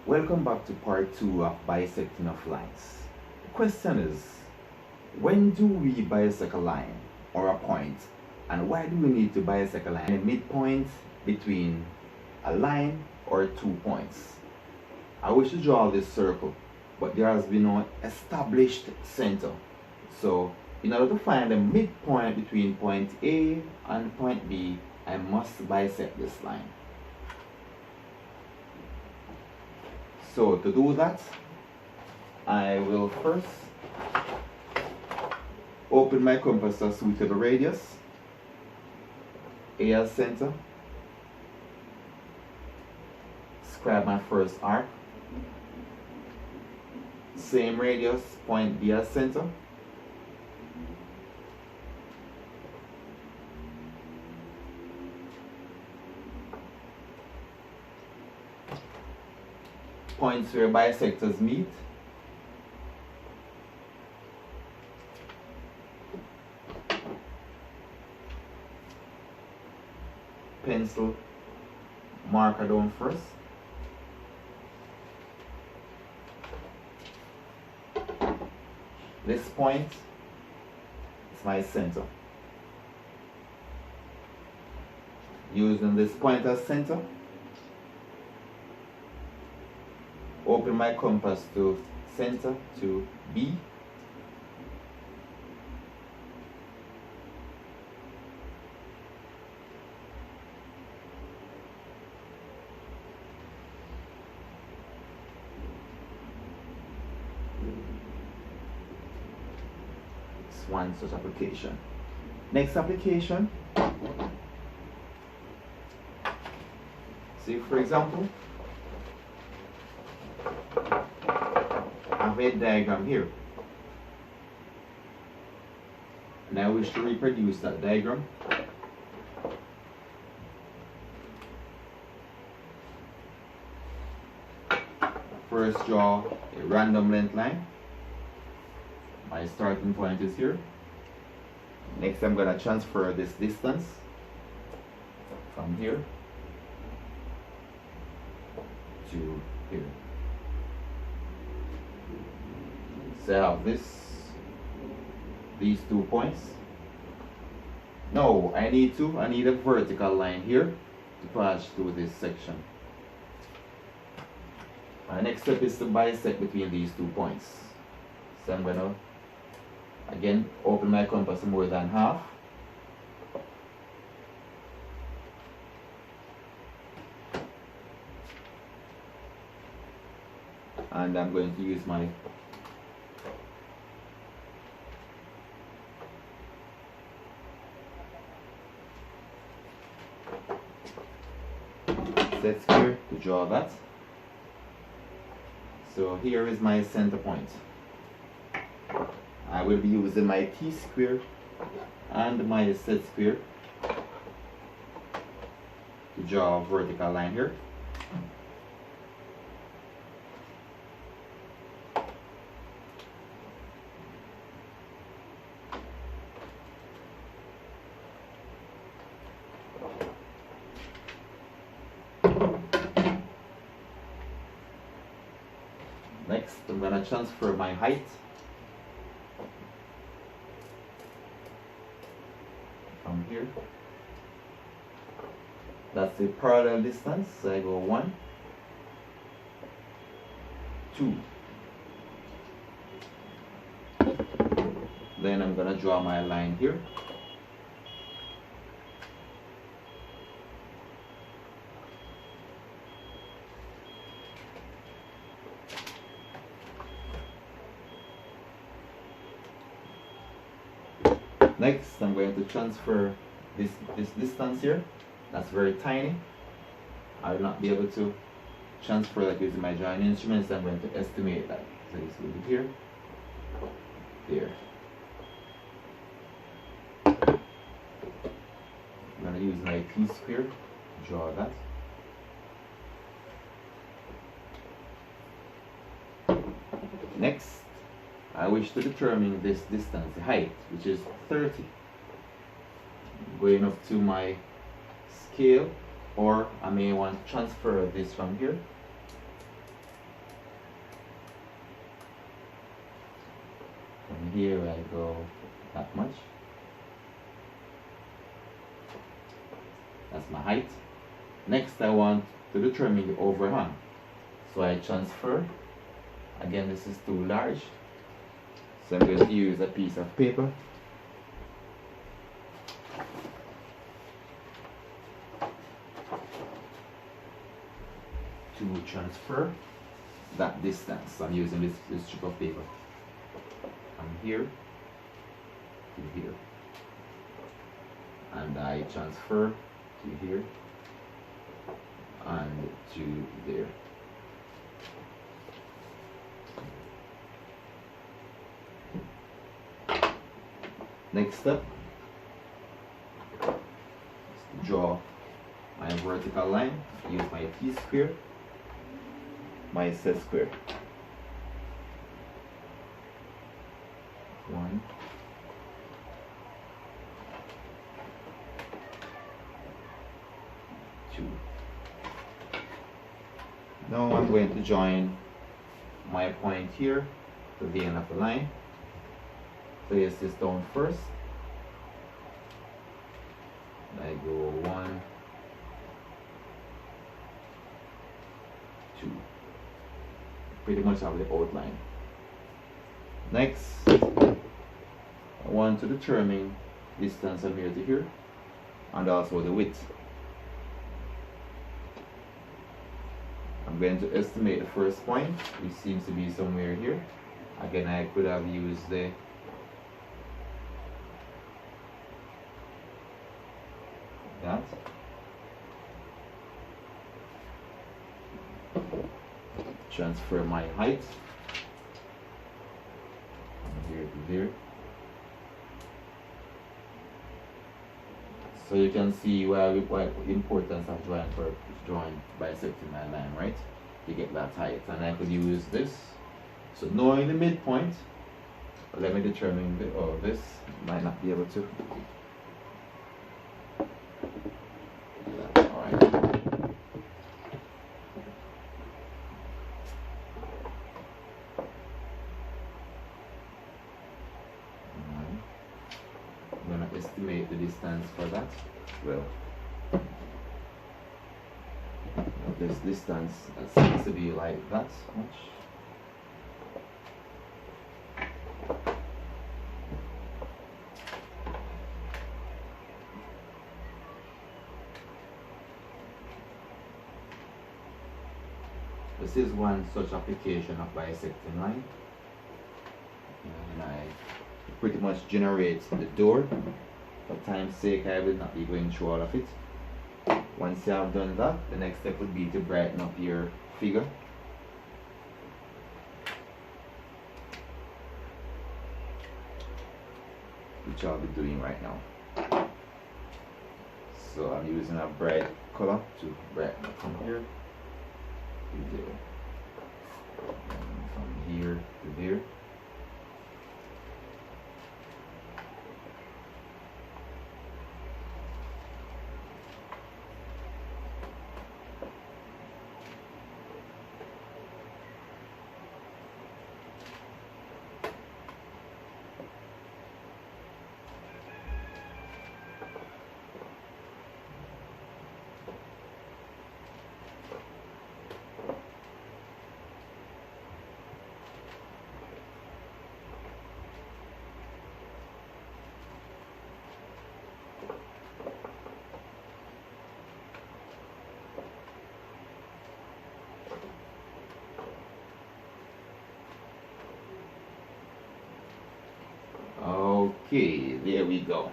Welcome back to part 2 of bisecting of lines. The question is, when do we bisect a line or a point, and why do we need to bisect a line? A midpoint between a line or 2 points. I wish to draw this circle, but there has been no established center. So in order to find a midpoint between point A and point B, I must bisect this line. So to do that, I will first open my compass to suit to the radius, A as center, scribe my first arc, same radius, point B as center, points where bisectors meet, pencil marker down first, this point is my center. Using this point as center, open my compass to center to B. It's one such application. Next application, see, for example, I have a diagram here, and I wish to reproduce that diagram. First, draw a random length line. My starting point is here. Next, I'm going to transfer this distance from here to here. So I have these 2 points. No, I need a vertical line here to pass through this section. My next step is to bisect between these 2 points. So I'm going to again open my compass more than half. And I'm going to use my set square to draw that. So here is my center point. I will be using my T square and my set square to draw a vertical line here. Next, I'm going to transfer my height from here. That's the parallel distance, so I go 1, 2. Then I'm going to draw my line here. Next, I'm going to transfer this distance here. That's very tiny. I will not be able to transfer that using my drawing instruments. I'm going to estimate that. So this will be here, there. I'm going to use my T square to draw that. Next, I wish to determine this distance, the height, which is 30. Going up to my scale, or I may want to transfer this from here here I go that much. That's my height. Next I want to determine the overhang. So I transfer. Again, this is too large. So I'm going to use a piece of paper. To transfer that distance. I'm using this strip of paper from here to here, and I transfer to here and to there. Next step is to draw my vertical line. Use my T-square, my set square. 1, 2. Now I'm going to join my point here to the end of the line. Place this down first. And I go 1, 2. Pretty much have the outline. Next, I want to determine distance from here to here and also the width. I'm going to estimate the first point, which seems to be somewhere here. Again, I could have used the that. Transfer my height from here to there. So you can see why the importance of drawing bisecting my line, right? To get that height. And I could use this. So knowing the midpoint, let me determine this. Might not be able to. Alright. I'm going to estimate the distance for that. Well, this distance seems to be like that much. This is one such application of bisecting line. And I pretty much generate the door. For time's sake, I will not be going through all of it. Once you have done that, the next step would be to brighten up your figure. Which I'll be doing right now. So I'm using a bright color to brighten up from here to there. And from here to there. Okay, there we go.